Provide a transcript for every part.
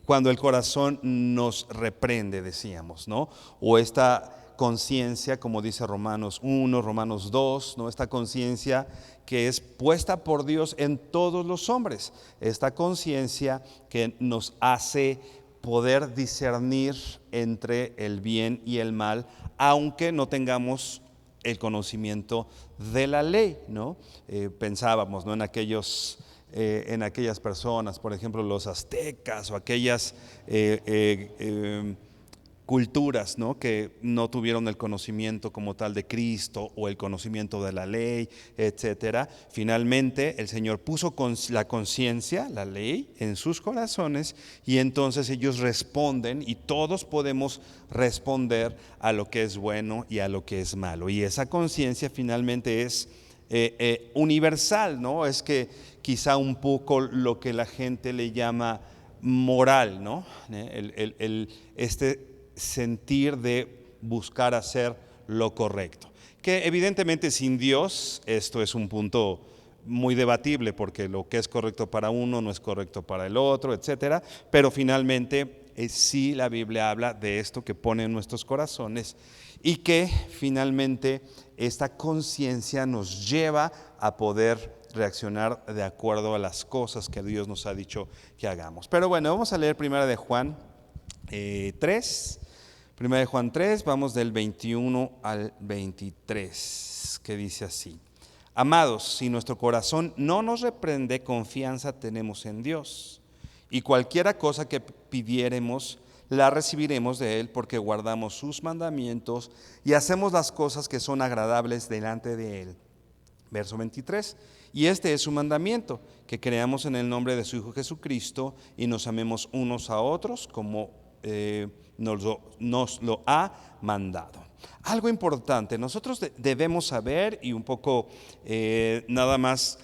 cuando el corazón nos reprende, decíamos, ¿no? O esta conciencia, como dice Romanos 1, Romanos 2, ¿no? Esta conciencia que es puesta por Dios en todos los hombres, esta conciencia que nos hace poder discernir entre el bien y el mal, aunque no tengamos el conocimiento de la ley, ¿no? Pensábamos, ¿no? En aquellas personas, por ejemplo, los aztecas o aquellas culturas, ¿no? Que no tuvieron el conocimiento como tal de Cristo o el conocimiento de la ley, etcétera. Finalmente el Señor puso la conciencia, la ley, en sus corazones, y entonces ellos responden, y todos podemos responder a lo que es bueno y a lo que es malo. Y esa conciencia finalmente es universal, ¿no? Es que quizá un poco lo que la gente le llama moral, ¿no? Este sentir de buscar hacer lo correcto, que evidentemente sin Dios esto es un punto muy debatible, porque lo que es correcto para uno no es correcto para el otro, etcétera, pero finalmente sí la Biblia habla de esto que pone en nuestros corazones, y que finalmente esta conciencia nos lleva a poder reaccionar de acuerdo a las cosas que Dios nos ha dicho que hagamos. Pero bueno, vamos a leer Primera de Juan 3. Primera de Juan 3, vamos del 21 al 23, que dice así: Amados, si nuestro corazón no nos reprende, confianza tenemos en Dios, y cualquiera cosa que pidiéremos, la recibiremos de Él, porque guardamos sus mandamientos y hacemos las cosas que son agradables delante de Él. Verso 23, y este es su mandamiento, que creamos en el nombre de su Hijo Jesucristo y nos amemos unos a otros como nos lo ha mandado. Algo importante, nosotros debemos saber, y un poco nada más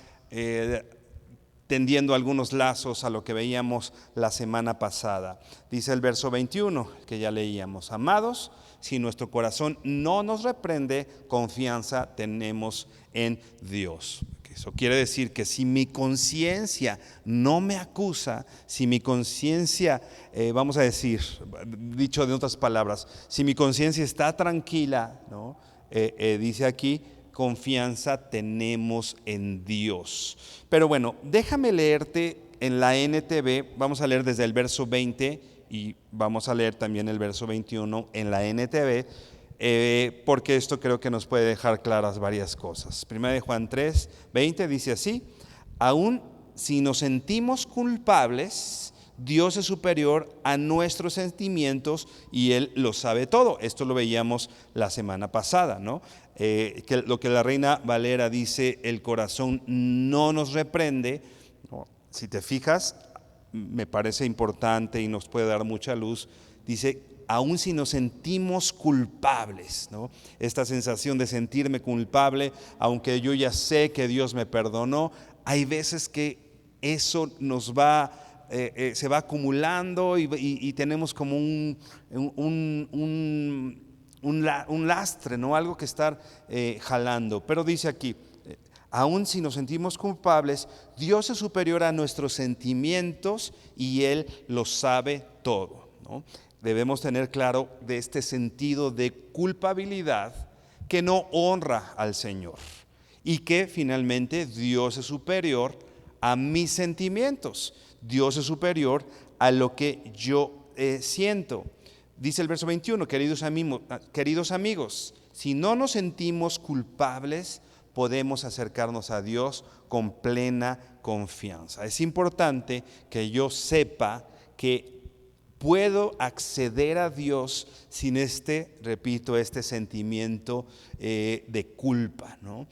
tendiendo algunos lazos a lo que veíamos la semana pasada. Dice el verso 21, que ya leíamos: Amados, si nuestro corazón no nos reprende, confianza tenemos en Dios. Eso quiere decir que si mi conciencia no me acusa, si mi conciencia, vamos a decir, dicho de otras palabras, si mi conciencia está tranquila, ¿no? Dice aquí, confianza tenemos en Dios. Pero bueno, déjame leerte en la NTV, vamos a leer desde el verso 20 y vamos a leer también el verso 21 en la NTV, porque esto creo que nos puede dejar claras varias cosas. Primera de Juan 3, 20 dice así: Aún si nos sentimos culpables, Dios es superior a nuestros sentimientos y Él lo sabe todo. Esto lo veíamos la semana pasada, ¿no? Que lo que la Reina Valera dice, el corazón no nos reprende. Si te fijas, me parece importante y nos puede dar mucha luz. Dice, aun si nos sentimos culpables, ¿no? Esta sensación de sentirme culpable, aunque yo ya sé que Dios me perdonó, hay veces que eso nos va, se va acumulando y tenemos como un lastre, ¿no? Algo que estar jalando. Pero dice aquí, aun si nos sentimos culpables, Dios es superior a nuestros sentimientos y Él lo sabe todo, ¿no? Debemos tener claro de este sentido de culpabilidad que no honra al Señor, y que finalmente Dios es superior a mis sentimientos. Dios es superior a lo que yo siento. Dice el verso 21, queridos amigos, si no nos sentimos culpables, podemos acercarnos a Dios con plena confianza. Es importante que yo sepa que puedo acceder a Dios sin repito, este sentimiento de culpa, ¿no?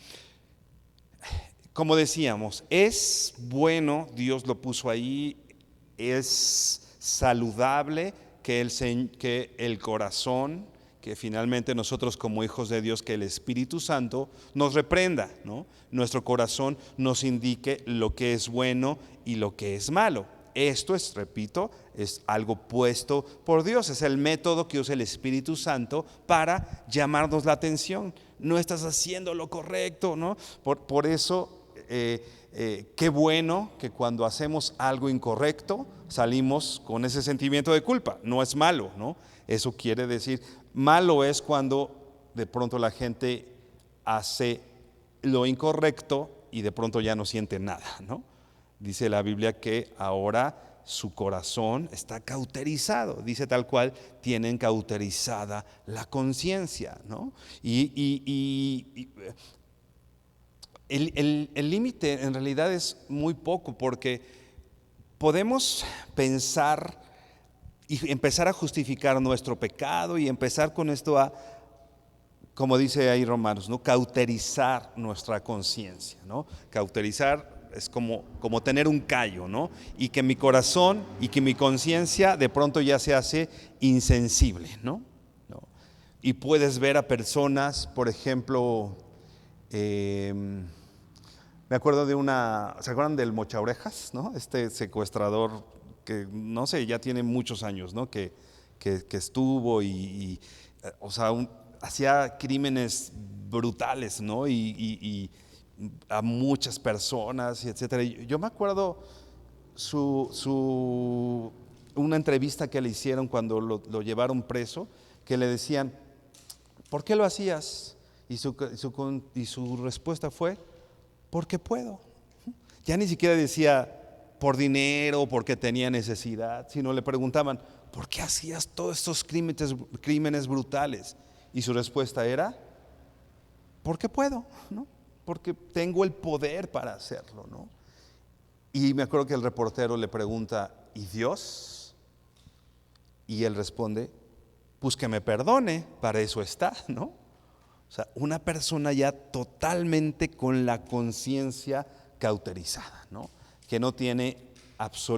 Como decíamos, es bueno, Dios lo puso ahí, es saludable que el corazón, que finalmente nosotros como hijos de Dios, que el Espíritu Santo nos reprenda, ¿no? Nuestro corazón nos indique lo que es bueno y lo que es malo. Esto es, repito, es algo puesto por Dios, es el método que usa el Espíritu Santo para llamarnos la atención. No estás haciendo lo correcto, ¿no? Por eso qué bueno que cuando hacemos algo incorrecto salimos con ese sentimiento de culpa. No es malo, ¿no? Eso quiere decir, malo es cuando de pronto la gente hace lo incorrecto y de pronto ya no siente nada, ¿no? Dice la Biblia que ahora su corazón está cauterizado, dice tal cual, tienen cauterizada la conciencia, ¿no? Y el límite en realidad es muy poco, porque podemos pensar y empezar a justificar nuestro pecado y empezar con esto a, como dice ahí Romanos, ¿no? Cauterizar nuestra conciencia, ¿no? Cauterizar es como tener un callo, ¿no? Y que mi corazón y que mi conciencia de pronto ya se hace insensible, ¿no? ¿No? Y puedes ver a personas, por ejemplo, me acuerdo de ¿se acuerdan del Mocha Orejas, ¿no? Este secuestrador que, no sé, ya tiene muchos años, ¿no? Que estuvo o sea, hacía crímenes brutales, ¿no? Y a muchas personas, y etcétera. Yo me acuerdo una entrevista que le hicieron cuando lo llevaron preso, que le decían, ¿por qué lo hacías? Y su respuesta fue, porque puedo. Ya ni siquiera decía por dinero, porque tenía necesidad, sino le preguntaban, ¿por qué hacías todos estos crímenes brutales? Y su respuesta era, porque puedo, ¿no? Porque tengo el poder para hacerlo, ¿no? Y me acuerdo que el reportero le pregunta, ¿y Dios? Y él responde, pues que me perdone, para eso está, ¿no? O sea, una persona ya totalmente con la conciencia cauterizada, ¿no? Que no tiene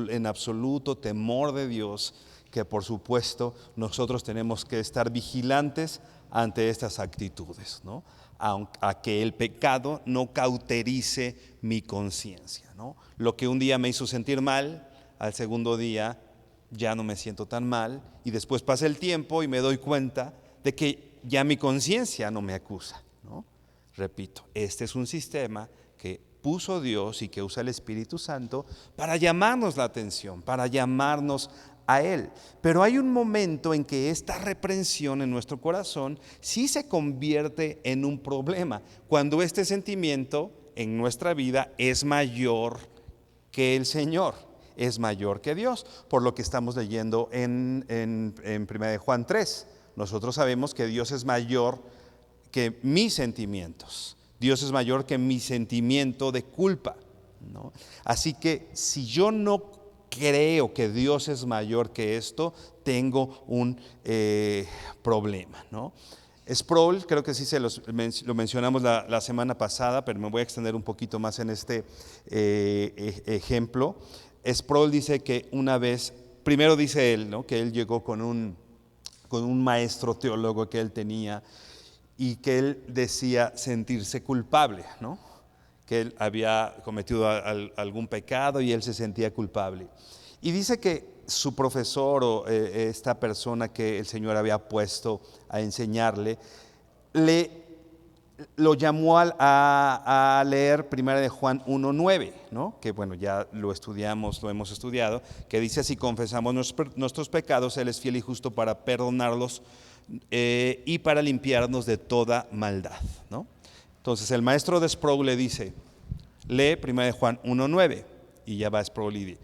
en absoluto temor de Dios, que por supuesto nosotros tenemos que estar vigilantes ante estas actitudes, ¿no? A que el pecado no cauterice mi conciencia, ¿no? Lo que un día me hizo sentir mal, al segundo día ya no me siento tan mal, y después pasa el tiempo y me doy cuenta de que ya mi conciencia no me acusa, ¿no? Repito, este es un sistema que puso Dios y que usa el Espíritu Santo para llamarnos la atención, para llamarnos a Él. Pero hay un momento en que esta reprensión en nuestro corazón sí se convierte en un problema, cuando este sentimiento en nuestra vida es mayor que el Señor, es mayor que Dios, por lo que estamos leyendo en 1 de Juan 3. Nosotros sabemos que Dios es mayor que mis sentimientos. Dios es mayor que mi sentimiento de culpa, ¿no? Así que si yo no creo que Dios es mayor que esto, tengo un problema, ¿no? Sproul, creo que sí lo mencionamos la semana pasada, pero me voy a extender un poquito más en este ejemplo. Sproul dice que una vez, primero dice él, ¿no? Que él llegó con un maestro teólogo que él tenía, y que él decía sentirse culpable, ¿no? Que él había cometido algún pecado y él se sentía culpable. Y dice que su profesor o esta persona que el Señor había puesto a enseñarle, lo llamó a leer 1 de Juan 1:9, ¿no? Que bueno, ya lo hemos estudiado, que dice, si confesamos nuestros pecados, Él es fiel y justo para perdonarlos y para limpiarnos de toda maldad, ¿no? Entonces el maestro de Sproul le dice, lee 1 de Juan 1:9, y ya va Sproul y dice,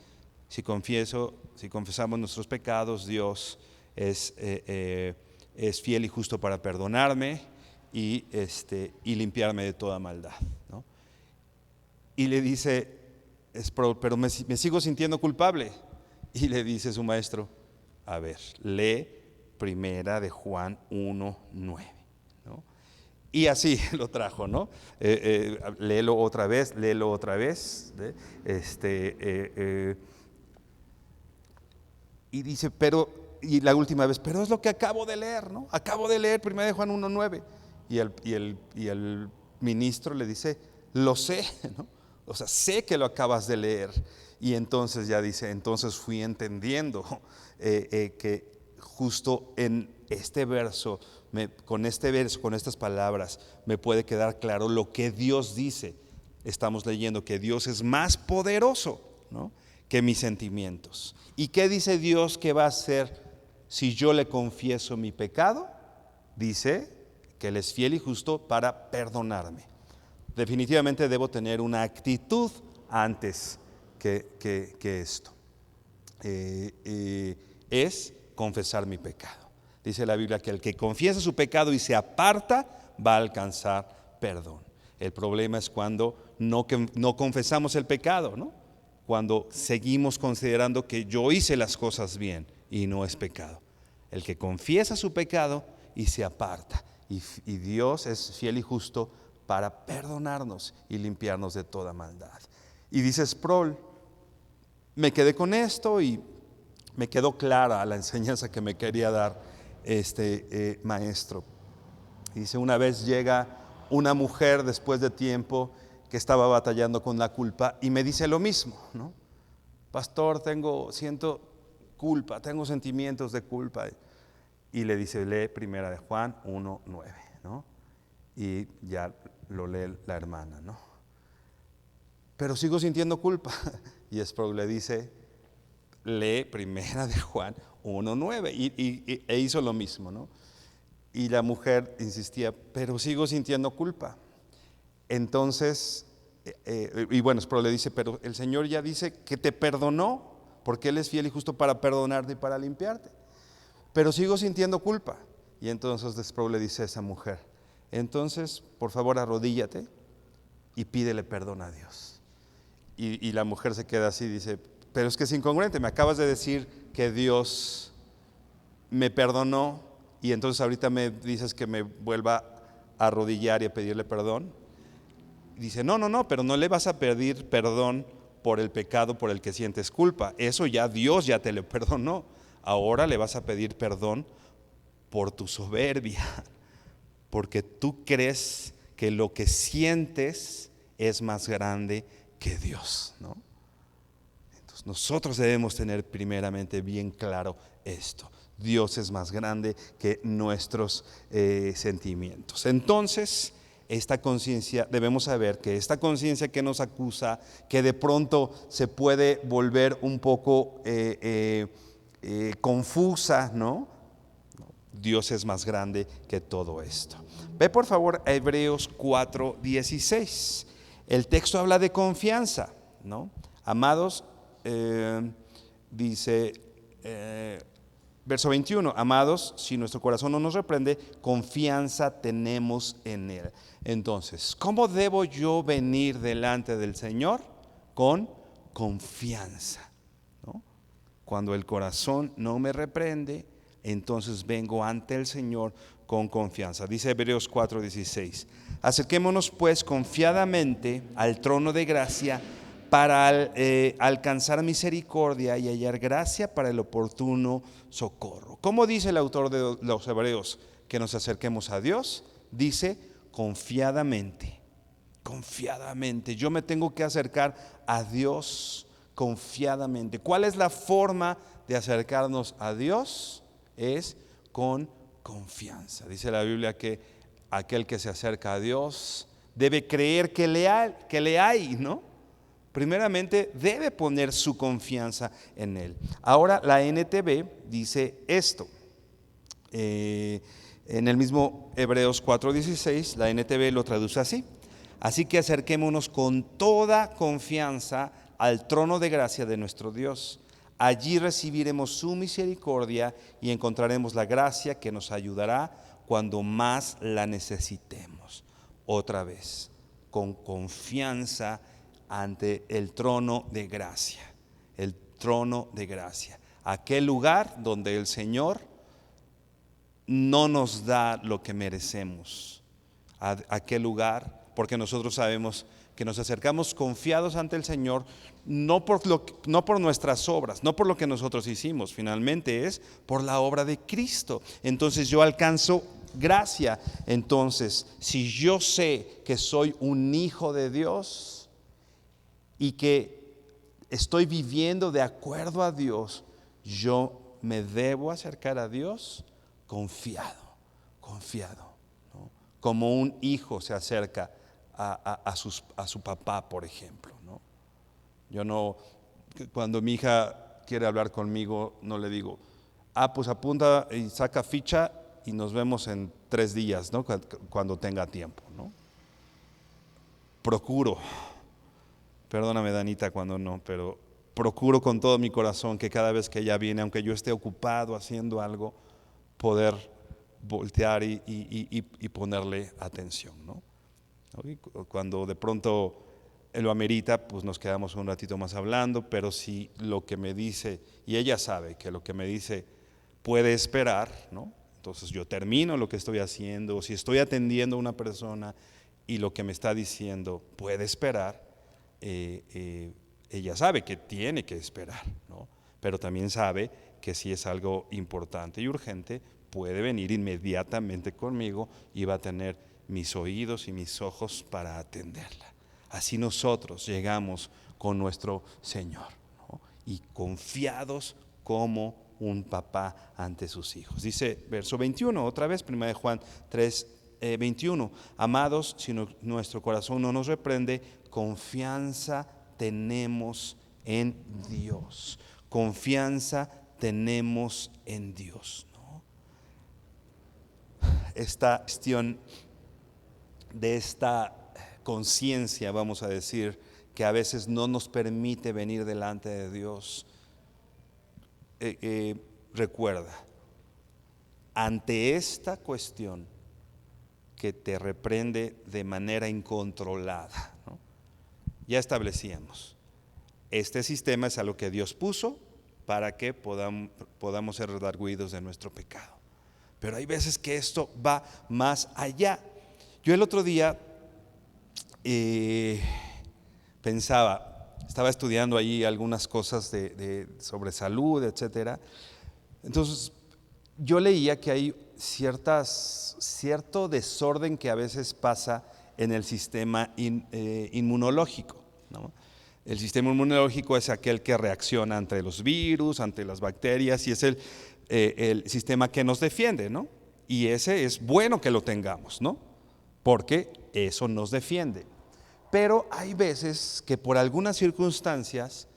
si confesamos nuestros pecados, Dios es fiel y justo para perdonarme y limpiarme de toda maldad, ¿no? Y le dice Sproul, pero me sigo sintiendo culpable. Y le dice su maestro, a ver, lee 1 de Juan 1:9, ¿no? Y así lo trajo, ¿no? Léelo otra vez, y dice, y la última vez, pero es lo que acabo de leer, ¿no? Acabo de leer 1 de Juan 1:9. Y el ministro le dice, lo sé, ¿no? O sea, sé que lo acabas de leer. Y entonces ya dice, entonces fui entendiendo que justo en este verso, con estas palabras, me puede quedar claro lo que Dios dice estamos leyendo que Dios es más poderoso, ¿no?, que mis sentimientos. ¿Y qué dice Dios que va a hacer si yo le confieso mi pecado? Dice que Él es fiel y justo para perdonarme. Definitivamente debo tener una actitud antes que esto. Es confesar mi pecado. Dice la Biblia que el que confiesa su pecado y se aparta va a alcanzar perdón. El problema es cuando no confesamos el pecado, ¿no? Cuando seguimos considerando que yo hice las cosas bien y no es pecado. El que confiesa su pecado y se aparta. Y Dios es fiel y justo para perdonarnos y limpiarnos de toda maldad. Y dice Sproul, me quedé con esto y me quedó clara la enseñanza que me quería dar este maestro. Dice, una vez llega una mujer después de tiempo que estaba batallando con la culpa y me dice lo mismo, ¿no? Pastor, siento culpa, tengo sentimientos de culpa. Y le dice, lee Primera de Juan 1:9, ¿no? Y ya lo lee la hermana, ¿no? Pero sigo sintiendo culpa. Y Sproul le dice, lee Primera de Juan 1:9 e hizo lo mismo, ¿no? Y la mujer insistía, pero sigo sintiendo culpa. Entonces, y bueno, Sproul le dice, pero el Señor ya dice que te perdonó, porque Él es fiel y justo para perdonarte y para limpiarte. Pero sigo sintiendo culpa. Y entonces Sproul le dice a esa mujer, entonces, por favor, arrodíllate y pídele perdón a Dios. Y la mujer se queda así, dice, pero es que es incongruente, me acabas de decir que Dios me perdonó y entonces ahorita me dices que me vuelva a arrodillar y a pedirle perdón. Dice, no, pero no le vas a pedir perdón por el pecado por el que sientes culpa. Eso ya Dios ya te lo perdonó. Ahora le vas a pedir perdón por tu soberbia, porque tú crees que lo que sientes es más grande que Dios, ¿no? Entonces nosotros debemos tener primeramente bien claro esto. Dios es más grande que nuestros sentimientos. Entonces, esta conciencia, debemos saber que esta conciencia que nos acusa, que de pronto se puede volver un poco confusa, ¿no? Dios es más grande que todo esto. Ve por favor a Hebreos 4:16. El texto habla de confianza, ¿no? Amados, dice verso 21, amados, si nuestro corazón no nos reprende, confianza tenemos en Él. Entonces, ¿cómo debo yo venir delante del Señor? Con confianza, ¿no? Cuando el corazón no me reprende, entonces vengo ante el Señor con confianza. Dice Hebreos 4:16, acerquémonos pues confiadamente al trono de gracia para alcanzar misericordia y hallar gracia para el oportuno socorro. ¿Cómo dice el autor de los Hebreos que nos acerquemos a Dios? Dice confiadamente, confiadamente. Yo me tengo que acercar a Dios confiadamente. ¿Cuál es la forma de acercarnos a Dios? Es con confianza. Dice la Biblia que aquel que se acerca a Dios debe creer que le hay, ¿no? Primeramente debe poner su confianza en Él. Ahora la NTV dice esto. En el mismo Hebreos 4:16, la NTV lo traduce así. Así que acerquémonos con toda confianza al trono de gracia de nuestro Dios. Allí recibiremos su misericordia y encontraremos la gracia que nos ayudará cuando más la necesitemos. Otra vez, con confianza ante el trono de gracia, el trono de gracia, aquel lugar donde el Señor no nos da lo que merecemos, aquel lugar, porque nosotros sabemos que nos acercamos confiados ante el Señor, no por nuestras obras, no por lo que nosotros hicimos, finalmente es por la obra de Cristo. Entonces yo alcanzo gracia. Entonces, si yo sé que soy un hijo de Dios y que estoy viviendo de acuerdo a Dios, yo me debo acercar a Dios confiado, ¿no? Como un hijo se acerca a su papá, por ejemplo, ¿no? Yo no, cuando mi hija quiere hablar conmigo, no le digo, pues apunta y saca ficha y nos vemos en 3 días, ¿no? Cuando tenga tiempo, ¿no? Procuro, perdóname Danita cuando no, pero procuro con todo mi corazón que cada vez que ella viene, aunque yo esté ocupado haciendo algo, poder voltear y ponerle atención, ¿no? Y cuando de pronto él lo amerita, pues nos quedamos un ratito más hablando, pero si lo que me dice, y ella sabe que lo que me dice puede esperar, ¿no? Entonces yo termino lo que estoy haciendo, si estoy atendiendo a una persona y lo que me está diciendo puede esperar, ella sabe que tiene que esperar, ¿no? Pero también sabe que si es algo importante y urgente, puede venir inmediatamente conmigo y va a tener mis oídos y mis ojos para atenderla. Así nosotros llegamos con nuestro Señor, ¿no? Y confiados como un papá ante sus hijos. Dice verso 21, otra vez, 1 de Juan 3, 21. Amados, si nuestro corazón no nos reprende, confianza tenemos en Dios. Confianza tenemos en Dios, ¿no? Esta cuestión de esta conciencia, vamos a decir, que a veces no nos permite venir delante de Dios. Recuerda, ante esta cuestión que te reprende de manera incontrolada, ¿no? Ya establecíamos, este sistema es a lo que Dios puso para que podamos ser redarguidos de nuestro pecado. Pero hay veces que esto va más allá. Yo el otro día pensaba, estaba estudiando ahí algunas cosas sobre salud, etcétera. Entonces yo leía que hay cierto desorden que a veces pasa en el sistema inmunológico, ¿no? El sistema inmunológico es aquel que reacciona ante los virus, ante las bacterias, y es el sistema que nos defiende, ¿no? Y ese es bueno que lo tengamos, ¿no? Porque eso nos defiende. Pero hay veces que por algunas circunstancias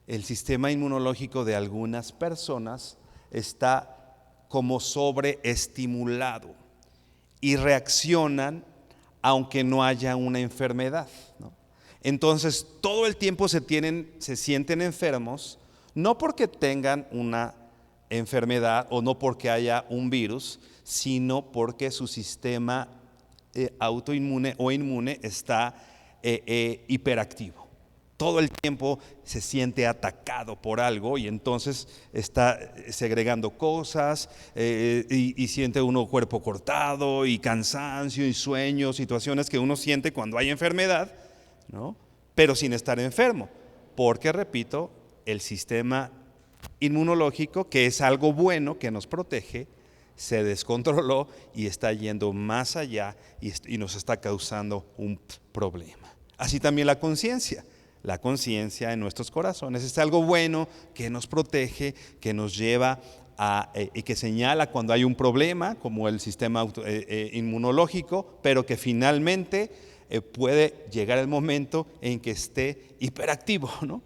el sistema inmunológico de algunas personas está como sobreestimulado y reaccionan aunque no haya una enfermedad, ¿no? Entonces todo el tiempo se sienten enfermos, no porque tengan una enfermedad o no porque haya un virus, sino porque su sistema autoinmune o inmune está hiperactivo. Todo el tiempo se siente atacado por algo y entonces está segregando cosas y siente uno cuerpo cortado y cansancio y sueño, situaciones que uno siente cuando hay enfermedad, ¿no? Pero sin estar enfermo, porque repito, el sistema inmunológico, que es algo bueno que nos protege, se descontroló y está yendo más allá y nos está causando un problema. Así también la conciencia. La conciencia en nuestros corazones es algo bueno que nos protege, que nos lleva y que señala cuando hay un problema, como el sistema inmunológico, pero que finalmente puede llegar el momento en que esté hiperactivo, ¿no?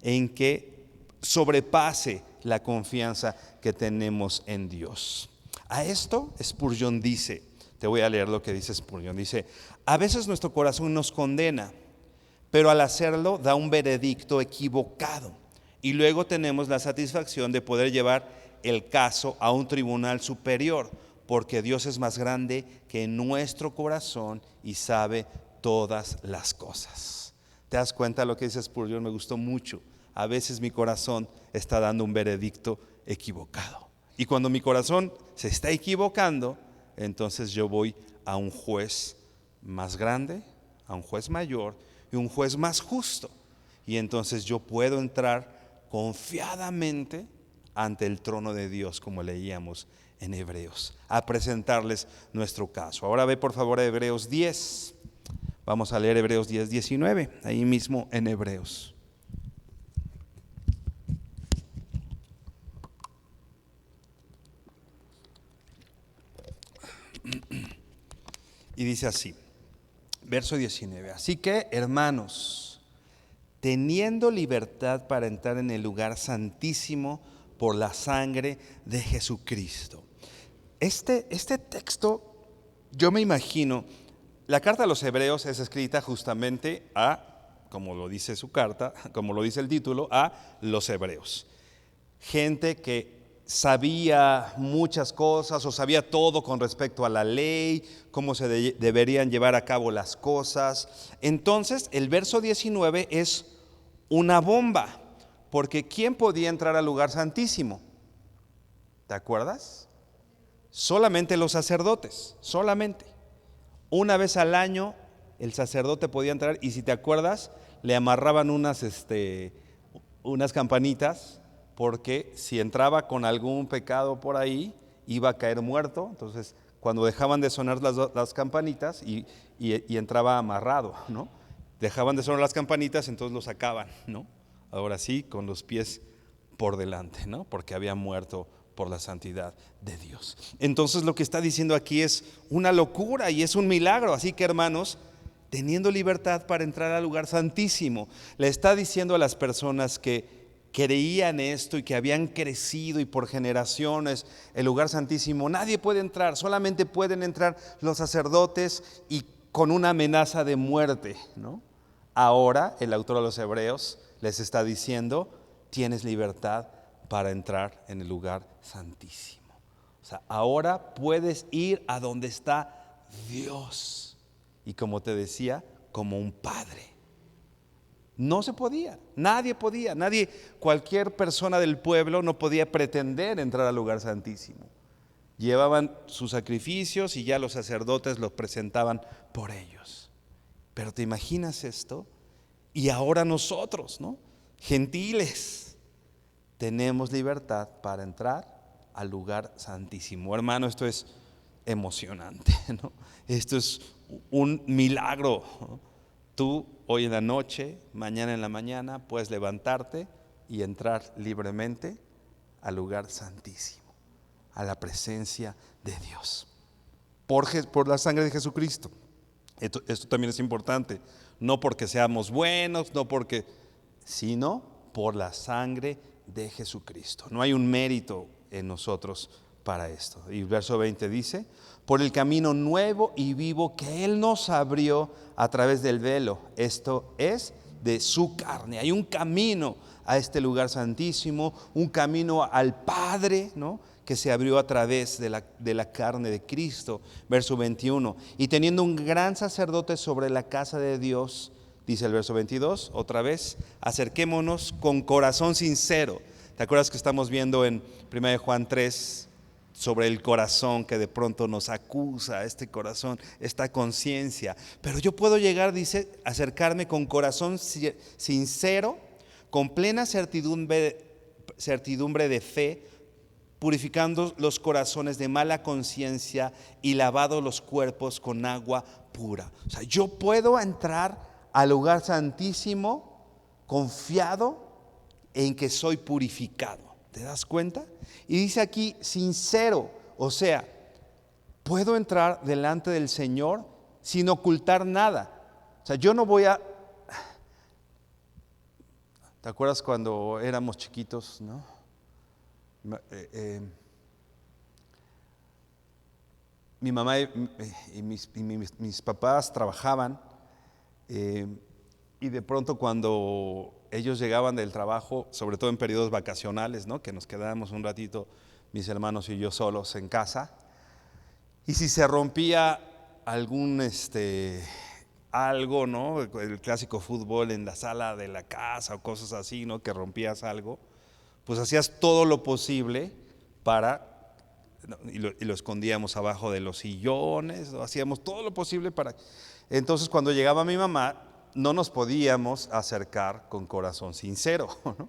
En que sobrepase la confianza que tenemos en Dios. A esto Spurgeon dice, te voy a leer lo que dice Spurgeon, dice: a veces nuestro corazón nos condena, pero al hacerlo da un veredicto equivocado y luego tenemos la satisfacción de poder llevar el caso a un tribunal superior, porque Dios es más grande que nuestro corazón y sabe todas las cosas. ¿Te das cuenta de lo que dice Spurgeon? Me gustó mucho. A veces mi corazón está dando un veredicto equivocado. Y cuando mi corazón se está equivocando, entonces yo voy a un juez más grande, a un juez mayor y un juez más justo. Y entonces yo puedo entrar confiadamente ante el trono de Dios, como leíamos en Hebreos, a presentarles nuestro caso. Ahora ve por favor a Hebreos 10. Vamos a leer Hebreos 10, 19, ahí mismo en Hebreos. Y dice así: verso 19. Así que, hermanos, teniendo libertad para entrar en el lugar santísimo por la sangre de Jesucristo. Este texto, yo me imagino, la carta a los Hebreos es escrita justamente como lo dice su carta, como lo dice el título, a los hebreos. Gente que sabía muchas cosas o sabía todo con respecto a la ley, cómo se deberían llevar a cabo las cosas. Entonces, el verso 19 es una bomba, porque ¿quién podía entrar al lugar santísimo? ¿Te acuerdas? Solamente los sacerdotes, solamente. Una vez al año el sacerdote podía entrar, y si te acuerdas, le amarraban unas campanitas, porque si entraba con algún pecado por ahí, iba a caer muerto. Entonces, cuando dejaban de sonar las campanitas y entraba amarrado, ¿no? Dejaban de sonar las campanitas, entonces lo sacaban, ¿no? Ahora sí, con los pies por delante, ¿no? Porque había muerto por la santidad de Dios. Entonces lo que está diciendo aquí es una locura y es un milagro. Así que, hermanos, teniendo libertad para entrar al lugar santísimo, le está diciendo a las personas que creían esto y que habían crecido y por generaciones el lugar santísimo, nadie puede entrar, solamente pueden entrar los sacerdotes y con una amenaza de muerte, ¿no? Ahora el autor de los Hebreos les está diciendo: tienes libertad para entrar en el lugar santísimo. O sea, ahora puedes ir a donde está Dios. Y como te decía, como un padre. No se podía, nadie, cualquier persona del pueblo no podía pretender entrar al lugar santísimo. Llevaban sus sacrificios y ya los sacerdotes los presentaban por ellos. Pero ¿te imaginas esto? Y ahora nosotros, ¿no? Gentiles, tenemos libertad para entrar al lugar santísimo. Hermano, esto es emocionante, ¿no? Esto es un milagro, ¿no? Tú hoy en la noche, mañana en la mañana, puedes levantarte y entrar libremente al lugar santísimo, a la presencia de Dios, por la sangre de Jesucristo. Esto también es importante, no porque seamos buenos, sino por la sangre de Jesucristo. No hay un mérito en nosotros para esto. Y el verso 20 dice: por el camino nuevo y vivo que Él nos abrió a través del velo, esto es, de su carne. Hay un camino a este lugar santísimo, un camino al Padre, ¿no?, que se abrió a través de la carne de Cristo. Verso 21, y teniendo un gran sacerdote sobre la casa de Dios, dice el verso 22, otra vez, acerquémonos con corazón sincero. ¿Te acuerdas que estamos viendo en 1 Juan 3 sobre el corazón que de pronto nos acusa, este corazón, esta conciencia? Pero yo puedo llegar, dice, acercarme con corazón sincero, con plena certidumbre de fe, purificando los corazones de mala conciencia y lavado los cuerpos con agua pura. O sea, yo puedo entrar al lugar santísimo confiado en que soy purificado. ¿Te das cuenta? Y dice aquí sincero, o sea, puedo entrar delante del Señor sin ocultar nada. O sea, yo no voy a... ¿Te acuerdas cuando éramos chiquitos, no? Mi mamá y mis papás trabajaban, y de pronto cuando ellos llegaban del trabajo, sobre todo en periodos vacacionales, ¿no?, que nos quedábamos un ratito mis hermanos y yo solos en casa, y si se rompía algún algo, ¿no?, el clásico fútbol en la sala de la casa o cosas así, ¿no?, que rompías algo, pues hacías todo lo posible y lo escondíamos abajo de los sillones, ¿no? Hacíamos todo lo posible para... Entonces, cuando llegaba mi mamá, no nos podíamos acercar con corazón sincero, ¿no?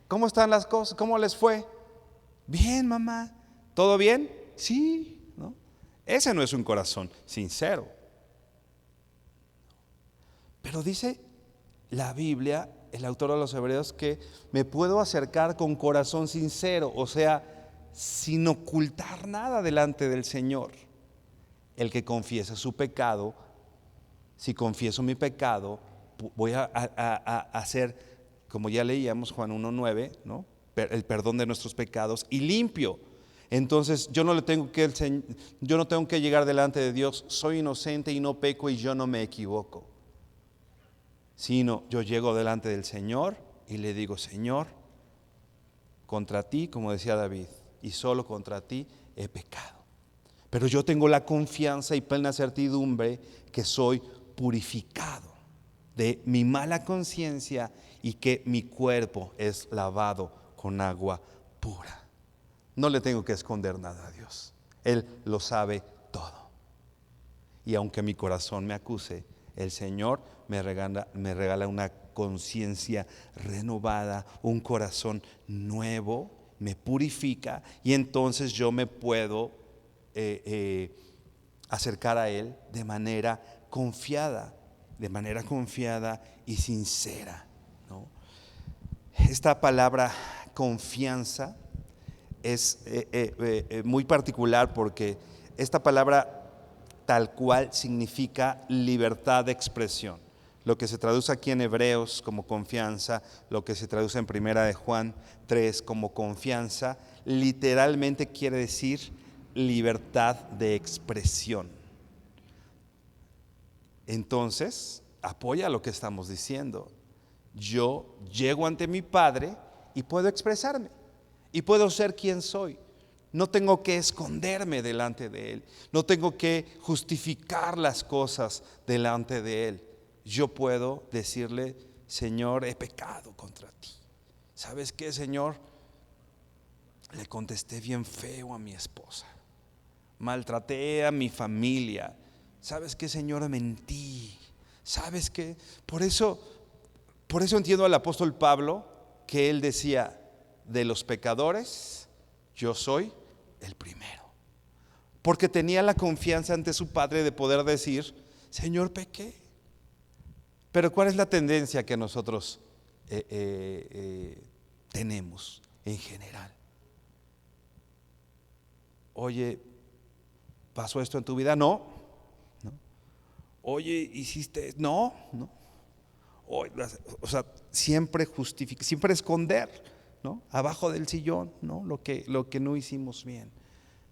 ¿Cómo están las cosas? ¿Cómo les fue? Bien, mamá. ¿Todo bien? Sí, ¿no? Ese no es un corazón sincero. Pero dice la Biblia, el autor de los Hebreos, que me puedo acercar con corazón sincero, o sea, sin ocultar nada delante del Señor. El que confiesa su pecado Si confieso mi pecado, voy a hacer, como ya leíamos Juan 1:9, ¿no? El perdón de nuestros pecados y limpio. Entonces yo no tengo que llegar delante de Dios, soy inocente y no peco y yo no me equivoco. Sino yo llego delante del Señor y le digo: Señor, contra ti, como decía David, y solo contra ti he pecado. Pero yo tengo la confianza y plena certidumbre que soy purificado de mi mala conciencia y que mi cuerpo es lavado con agua pura. No le tengo que esconder nada a Dios. Él lo sabe todo. Y aunque mi corazón me acuse, el Señor me regala una conciencia renovada, un corazón nuevo, me purifica, y entonces yo me puedo acercar a Él de manera confiada y sincera, ¿no? Esta palabra confianza es muy particular, porque esta palabra tal cual significa libertad de expresión. Lo que se traduce aquí en Hebreos como confianza, lo que se traduce en Primera de Juan 3 como confianza, literalmente quiere decir libertad de expresión. Entonces, apoya lo que estamos diciendo. Yo llego ante mi Padre y puedo expresarme y puedo ser quien soy. No tengo que esconderme delante de Él, no tengo que justificar las cosas delante de Él. Yo puedo decirle: Señor, he pecado contra ti. ¿Sabes qué, Señor? Le contesté bien feo a mi esposa, maltraté a mi familia. ¿Sabes qué, Señor? Mentí. ¿Sabes qué? Por eso entiendo al apóstol Pablo, que él decía: de los pecadores yo soy el primero, porque tenía la confianza ante su Padre de poder decir: Señor, pequé. Pero ¿cuál es la tendencia que nosotros tenemos en general? Oye, ¿pasó esto en tu vida? No. Oye, ¿hiciste? No. O sea, siempre justificar, siempre esconder, ¿no? Abajo del sillón, ¿no? Lo que no hicimos bien.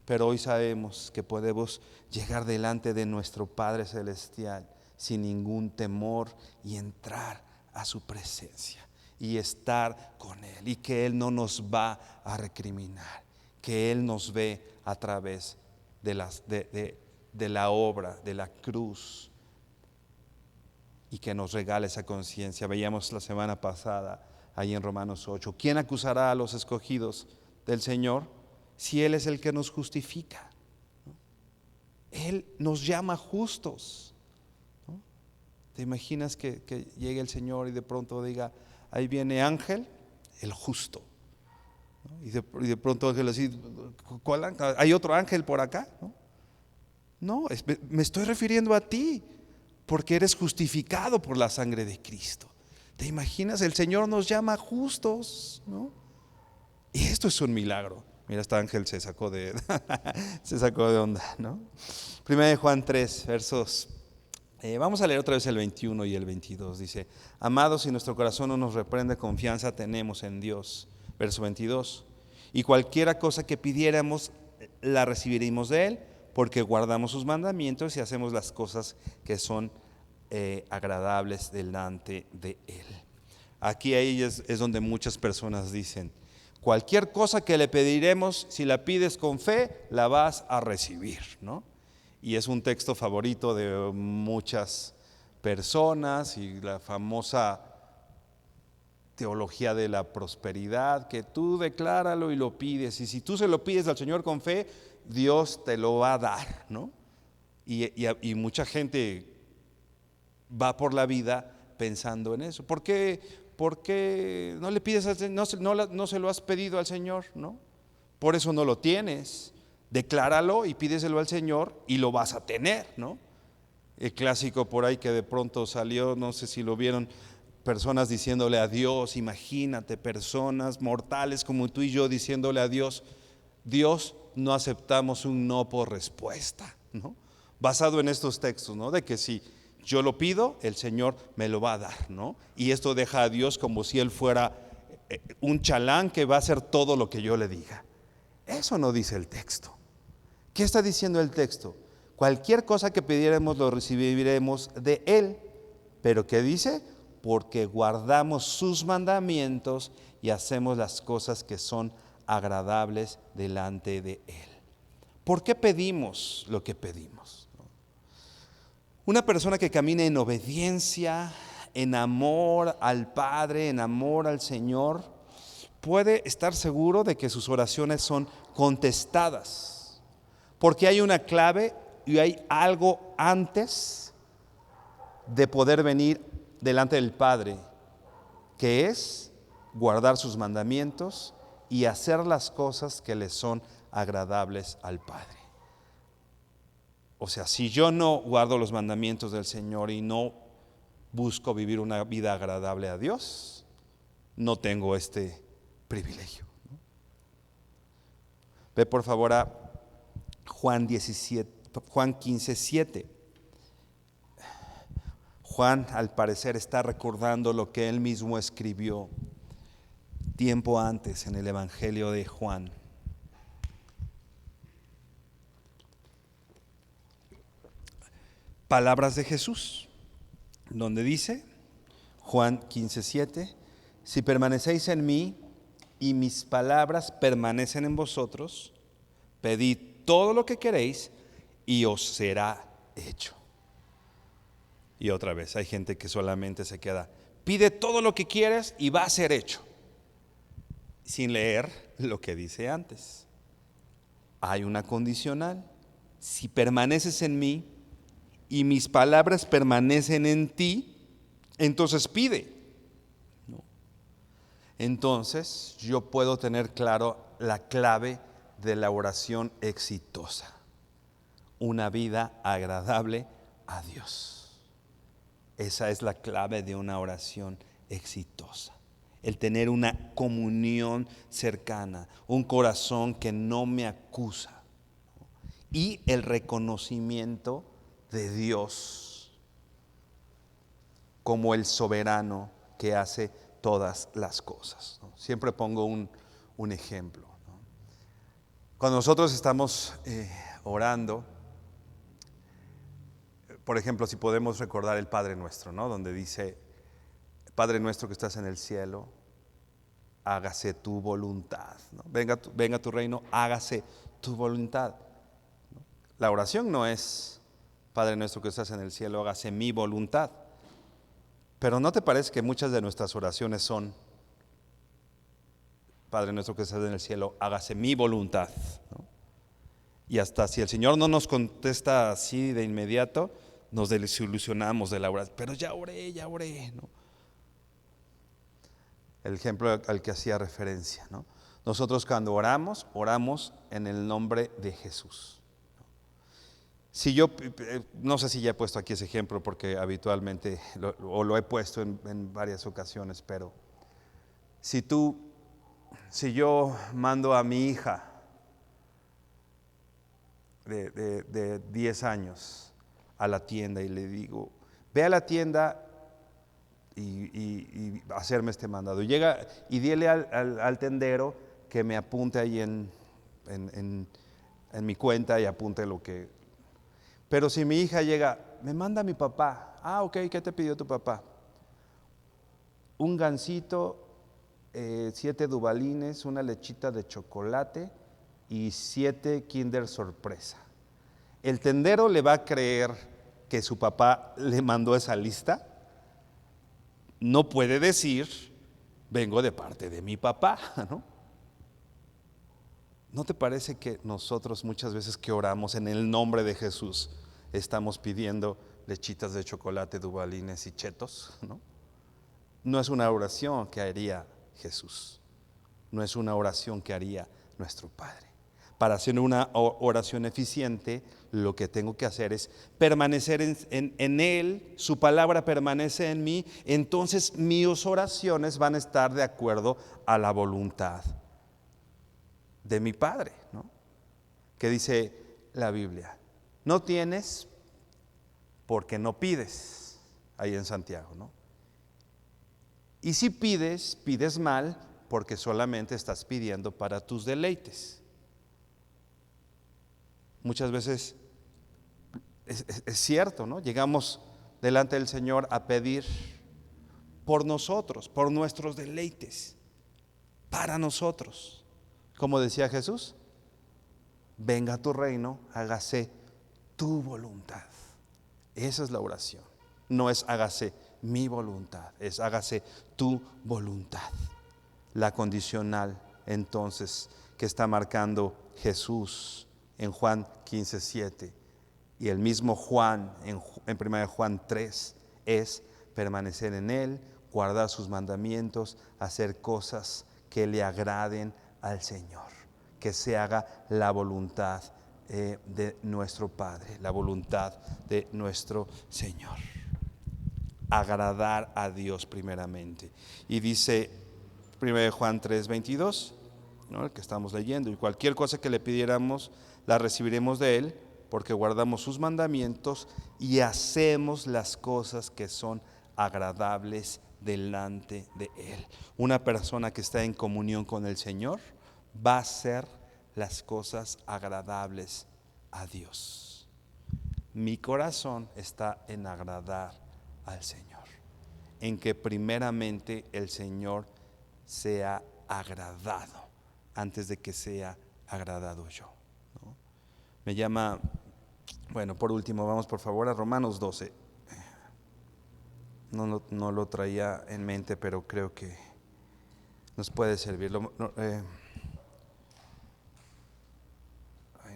Pero hoy sabemos que podemos llegar delante de nuestro Padre Celestial sin ningún temor y entrar a su presencia y estar con Él, y que Él no nos va a recriminar, que Él nos ve a través de la obra de la cruz, y que nos regala esa conciencia. Veíamos la semana pasada ahí en Romanos 8, ¿quién acusará a los escogidos del Señor si Él es el que nos justifica? Él nos llama justos, ¿no? ¿Te imaginas que llegue el Señor y de pronto diga: ahí viene Ángel, el justo, ¿no? Y de pronto Ángel así: ¿cuál ángel? ¿Hay otro ángel por acá? No, me estoy refiriendo a ti, porque eres justificado por la sangre de Cristo. ¿Te imaginas? El Señor nos llama justos, ¿no? Y esto es un milagro. Mira, este ángel se sacó de onda, ¿no? Primera de Juan 3, versos. Vamos a leer otra vez el 21 y el 22. Dice: amados, si nuestro corazón no nos reprende, confianza tenemos en Dios. Verso 22. Y cualquiera cosa que pidiéramos, la recibiremos de Él, porque guardamos sus mandamientos y hacemos las cosas que son agradables delante de Él. Aquí ahí es donde muchas personas dicen: cualquier cosa que le pediremos, si la pides con fe, la vas a recibir, ¿no? Y es un texto favorito de muchas personas, y la famosa teología de la prosperidad, que tú decláralo y lo pides, y si tú se lo pides al Señor con fe, Dios te lo va a dar, ¿no? Y mucha gente va por la vida pensando en eso. ¿Por qué no le pides al Señor? No se lo has pedido al Señor, ¿no? Por eso no lo tienes. Decláralo y pídeselo al Señor y lo vas a tener, ¿no? El clásico por ahí que de pronto salió, no sé si lo vieron, personas diciéndole a Dios, imagínate, personas mortales como tú y yo diciéndole a Dios: Dios, no aceptamos un no por respuesta, ¿no? Basado en estos textos, ¿no? De que si yo lo pido, el Señor me lo va a dar, ¿no? Y esto deja a Dios como si Él fuera un chalán que va a hacer todo lo que yo le diga. Eso no dice el texto. ¿Qué está diciendo el texto? Cualquier cosa que pidiéramos lo recibiremos de Él. ¿Pero qué dice? Porque guardamos sus mandamientos y hacemos las cosas que son agradables delante de Él. ¿Por qué pedimos lo que pedimos? Una persona que camina en obediencia, en amor al Padre, en amor al Señor, puede estar seguro de que sus oraciones son contestadas, porque hay una clave y hay algo antes de poder venir delante del Padre, que es guardar sus mandamientos y hacer las cosas que le son agradables al Padre. O sea, si yo no guardo los mandamientos del Señor y no busco vivir una vida agradable a Dios, no tengo este privilegio. Ve por favor a Juan 15:7. Juan, al parecer, está recordando lo que él mismo escribió tiempo antes en el Evangelio de Juan. Palabras de Jesús, donde dice, Juan 15:7, si permanecéis en mí y mis palabras permanecen en vosotros, pedid todo lo que queréis y os será hecho. Y otra vez, hay gente que solamente se queda, pide todo lo que quieres y va a ser hecho, sin leer lo que dice antes. Hay una condicional, si permaneces en mí y mis palabras permanecen en ti, entonces pide. ¿No? Entonces yo puedo tener claro la clave de la oración exitosa, una vida agradable a Dios. Esa es la clave de una oración exitosa. El tener una comunión cercana, un corazón que no me acusa, y el reconocimiento de Dios como el soberano que hace todas las cosas. Siempre pongo un ejemplo. Cuando nosotros estamos orando, por ejemplo, si podemos recordar el Padre Nuestro, ¿no? Donde dice, Padre nuestro que estás en el cielo, hágase tu voluntad, ¿no? Venga tu reino, hágase tu voluntad. La oración no es, Padre nuestro que estás en el cielo, hágase mi voluntad. Pero ¿no te parece que muchas de nuestras oraciones son, Padre nuestro que estás en el cielo, hágase mi voluntad, ¿no? Y hasta si el Señor no nos contesta así de inmediato, nos desilusionamos de la oración. Pero ya oré, ¿no? El ejemplo al que hacía referencia, ¿no? Nosotros cuando oramos, oramos en el nombre de Jesús. Si yo, no sé si ya he puesto aquí ese ejemplo porque habitualmente lo he puesto en varias ocasiones, pero si yo mando a mi hija de 10 años a la tienda y le digo, ve a la tienda y hacerme este mandado. Llega y dile al tendero que me apunte ahí en mi cuenta y apunte lo que... Pero si mi hija llega, me manda mi papá. Ah, ok, ¿qué te pidió tu papá? Un gansito, 7 dubalines, una lechita de chocolate y 7 Kinder Sorpresa. ¿El tendero le va a creer que su papá le mandó esa lista? No puede decir, vengo de parte de mi papá, ¿no? ¿No te parece que nosotros muchas veces que oramos en el nombre de Jesús estamos pidiendo lechitas de chocolate, dubalines y chetos, ¿no? No es una oración que haría Jesús, no es una oración que haría nuestro Padre. Para hacer una oración eficiente, lo que tengo que hacer es permanecer en Él, su palabra permanece en mí, entonces mis oraciones van a estar de acuerdo a la voluntad de mi Padre, ¿no? Que dice la Biblia, no tienes porque no pides. ahí en Santiago, ¿no? Y si pides, pides mal, porque solamente estás pidiendo para tus deleites. Muchas veces es cierto, ¿no? Llegamos delante del Señor a pedir por nosotros, por nuestros deleites, para nosotros. Como decía Jesús, venga tu reino, hágase tu voluntad. Esa es la oración. No es hágase mi voluntad, es hágase tu voluntad. La condicional, entonces, que está marcando Jesús en Juan 15:7 y el mismo Juan en 1 Juan 3 es permanecer en Él, guardar sus mandamientos, hacer cosas que le agraden al Señor, que se haga la voluntad de nuestro Padre, la voluntad de nuestro Señor. Agradar a Dios primeramente. Y dice 1 Juan 3:22, ¿no? El que estamos leyendo, y cualquier cosa que le pidiéramos la recibiremos de Él, porque guardamos sus mandamientos y hacemos las cosas que son agradables delante de Él. Una persona que está en comunión con el Señor va a hacer las cosas agradables a Dios. Mi corazón está en agradar al Señor, en que primeramente el Señor sea agradado antes de que sea agradado yo, ¿no? Me llama, bueno, por último, vamos por favor a Romanos 12. No lo traía en mente, pero creo que nos puede servir.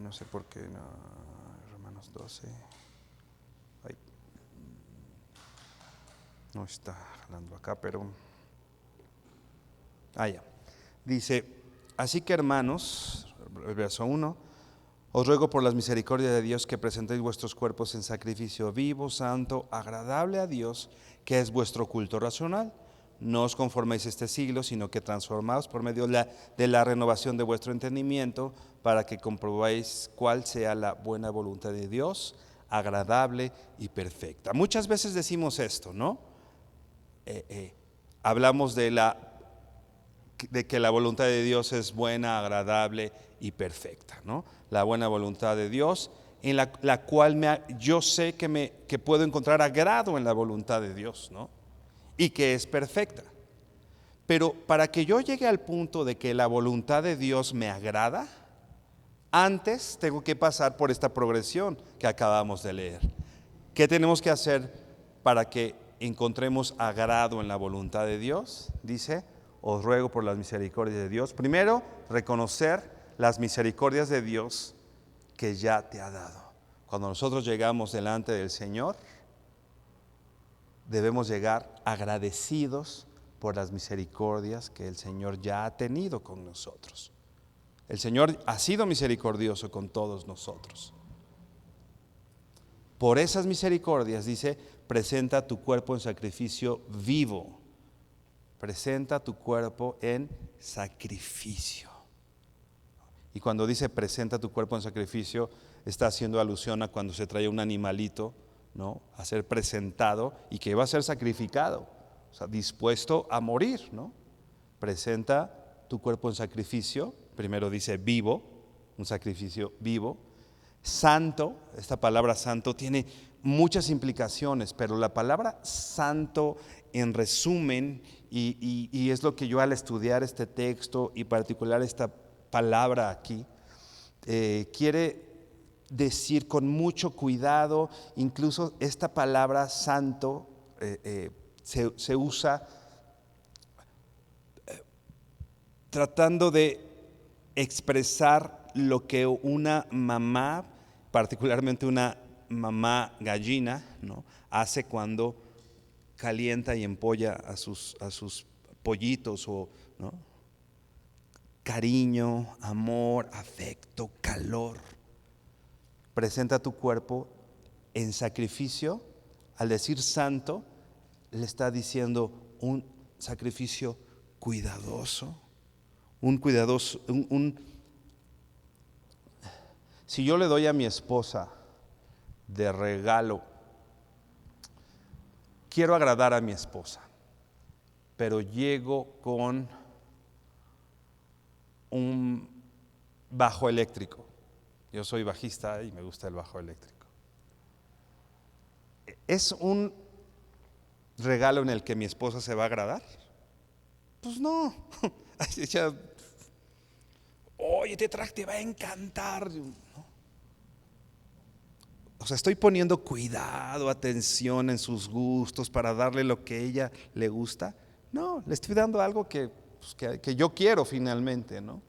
No sé por qué, no, Romanos 12. Ay, no está jalando acá, pero ya. Dice, así que hermanos, el verso 1, os ruego por las misericordias de Dios que presentéis vuestros cuerpos en sacrificio vivo, santo, agradable a Dios, que es vuestro culto racional. No os conforméis a este siglo, sino que transformaos por medio de la renovación de vuestro entendimiento, para que comprobéis cuál sea la buena voluntad de Dios, agradable y perfecta. Muchas veces decimos esto, ¿no? Hablamos de que la voluntad de Dios es buena, agradable y perfecta, ¿no? La buena voluntad de Dios, en la cual yo sé que puedo encontrar agrado en la voluntad de Dios, ¿no? Y que es perfecta. Pero para que yo llegue al punto de que la voluntad de Dios me agrada, antes tengo que pasar por esta progresión que acabamos de leer. ¿Qué tenemos que hacer para que encontremos agrado en la voluntad de Dios? Dice, os ruego por las misericordias de Dios. Primero, reconocer las misericordias de Dios que ya te ha dado. Cuando nosotros llegamos delante del Señor, debemos llegar agradecidos por las misericordias que el Señor ya ha tenido con nosotros. El Señor ha sido misericordioso con todos nosotros. Por esas misericordias, dice, presenta tu cuerpo en sacrificio vivo. Presenta tu cuerpo en sacrificio. Y cuando dice presenta tu cuerpo en sacrificio, está haciendo alusión a cuando se trae un animalito, ¿no?, a ser presentado y que va a ser sacrificado, o sea, dispuesto a morir, ¿no? Presenta tu cuerpo en sacrificio, primero dice vivo, un sacrificio vivo. Santo, esta palabra santo tiene muchas implicaciones, pero la palabra santo en resumen, y es lo que yo al estudiar este texto y particular esta palabra aquí, quiere decir con mucho cuidado. Incluso esta palabra santo se usa tratando de expresar lo que una mamá, particularmente una mamá gallina, ¿no?, hace cuando calienta y empolla a sus pollitos, ¿no? Cariño, amor, afecto, calor. Presenta tu cuerpo en sacrificio. Al decir santo, le está diciendo un sacrificio cuidadoso, si yo le doy a mi esposa de regalo quiero agradar a mi esposa, pero llego con un bajo eléctrico. Yo soy bajista y me gusta el bajo eléctrico. ¿Es un regalo en el que mi esposa se va a agradar? Pues no. Oye, te va a encantar. O sea, estoy poniendo cuidado, atención en sus gustos para darle lo que a ella le gusta. No, le estoy dando algo que yo quiero finalmente, ¿no?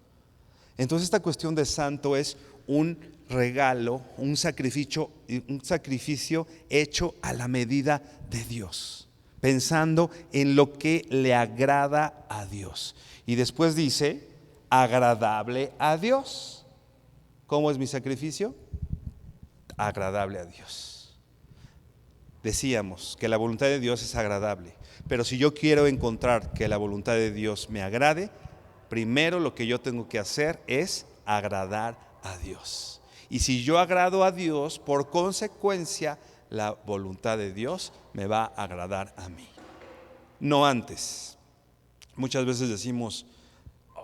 Entonces esta cuestión de santo es un regalo, un sacrificio hecho a la medida de Dios, pensando en lo que le agrada a Dios. Y después dice, agradable a Dios. ¿Cómo es mi sacrificio? Agradable a Dios. Decíamos que la voluntad de Dios es agradable, pero si yo quiero encontrar que la voluntad de Dios me agrade, primero lo que yo tengo que hacer es agradar a Dios. Y si yo agrado a Dios, por consecuencia, la voluntad de Dios me va a agradar a mí. No antes. Muchas veces decimos,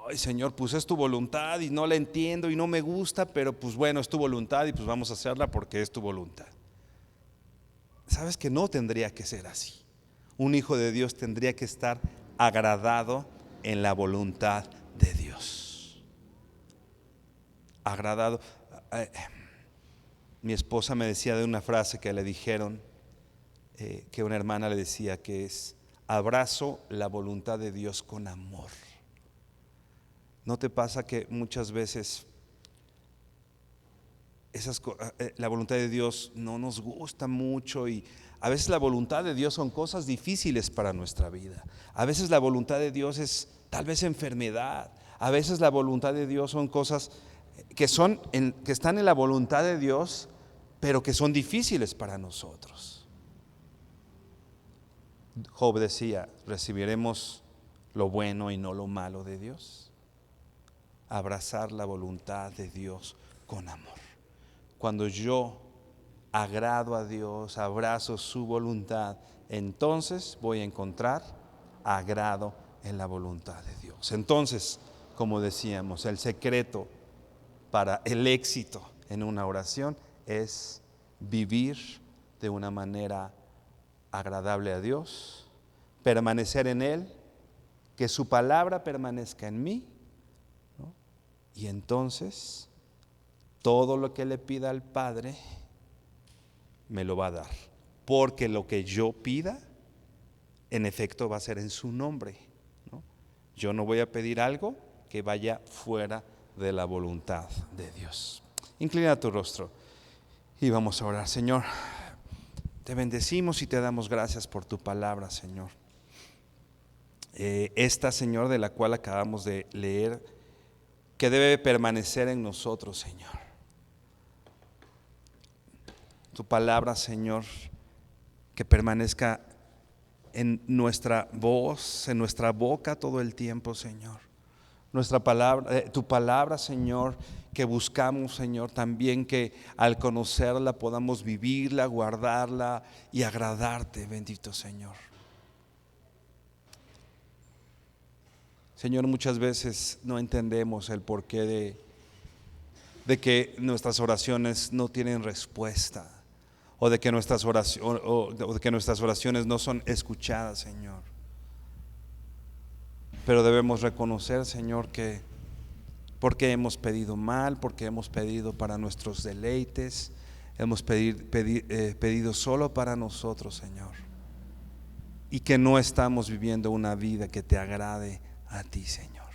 ay Señor, pues es tu voluntad y no la entiendo y no me gusta, pero pues bueno, es tu voluntad y pues vamos a hacerla porque es tu voluntad. ¿Sabes que no tendría que ser así? Un hijo de Dios tendría que estar agradado en la voluntad de Dios. Agradado. Mi esposa me decía de una frase que le dijeron, que una hermana le decía, que es: abrazo la voluntad de Dios con amor. ¿No te pasa que muchas veces la voluntad de Dios no nos gusta mucho? Y a veces la voluntad de Dios son cosas difíciles para nuestra vida. A veces la voluntad de Dios es tal vez enfermedad. A veces la voluntad de Dios son cosas que están en la voluntad de Dios, pero que son difíciles para nosotros. Job decía, ¿recibiremos lo bueno y no lo malo de Dios? Abrazar la voluntad de Dios con amor. Cuando yo agrado a Dios, abrazo su voluntad, entonces voy a encontrar agrado en la voluntad de Dios. Entonces, como decíamos, el secreto para el éxito en una oración es vivir de una manera agradable a Dios, permanecer en Él, que su palabra permanezca en mí, ¿no? Y entonces todo lo que le pida al Padre me lo va a dar, porque lo que yo pida en efecto va a ser en su nombre, ¿no? Yo no voy a pedir algo que vaya fuera de la voluntad de Dios. Inclina tu rostro y vamos a orar. Señor, te bendecimos y te damos gracias por tu palabra, Señor. Esta, Señor, de la cual acabamos de leer, que debe permanecer en nosotros, Señor. Tu palabra, Señor, que permanezca en nuestra voz, en nuestra boca todo el tiempo, Señor. Nuestra palabra, tu palabra, Señor, que buscamos, Señor, también que al conocerla podamos vivirla, guardarla y agradarte, bendito Señor. Señor, muchas veces no entendemos el porqué de que nuestras oraciones no tienen respuesta, o de que nuestras oraciones no son escuchadas, Señor. Pero debemos reconocer, Señor, que porque hemos pedido mal, porque hemos pedido para nuestros deleites, hemos pedido solo para nosotros, Señor, y que no estamos viviendo una vida que te agrade a ti, Señor.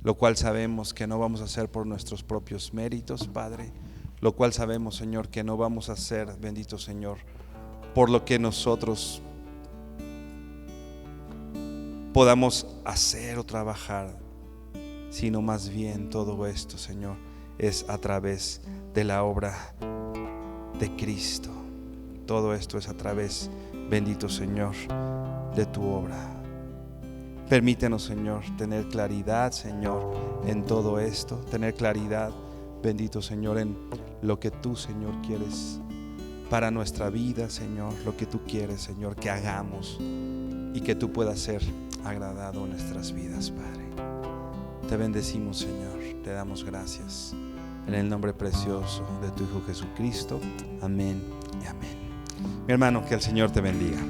Lo cual sabemos que no vamos a hacer por nuestros propios méritos, Padre. Lo cual sabemos, Señor, que no vamos a hacer, bendito Señor, por lo que nosotros podamos hacer o trabajar, sino más bien todo esto, Señor, es a través de la obra de Cristo. Todo esto es a través, bendito Señor, de tu obra. Permítenos, Señor, tener claridad, Señor, en todo esto, tener claridad, bendito Señor, en lo que tú, Señor, quieres para nuestra vida, Señor, lo que tú quieres, Señor, que hagamos y que tú puedas ser agradado en nuestras vidas, Padre. Te bendecimos, Señor, te damos gracias en el nombre precioso de tu Hijo Jesucristo. Amén y amén. Mi hermano, que el Señor te bendiga.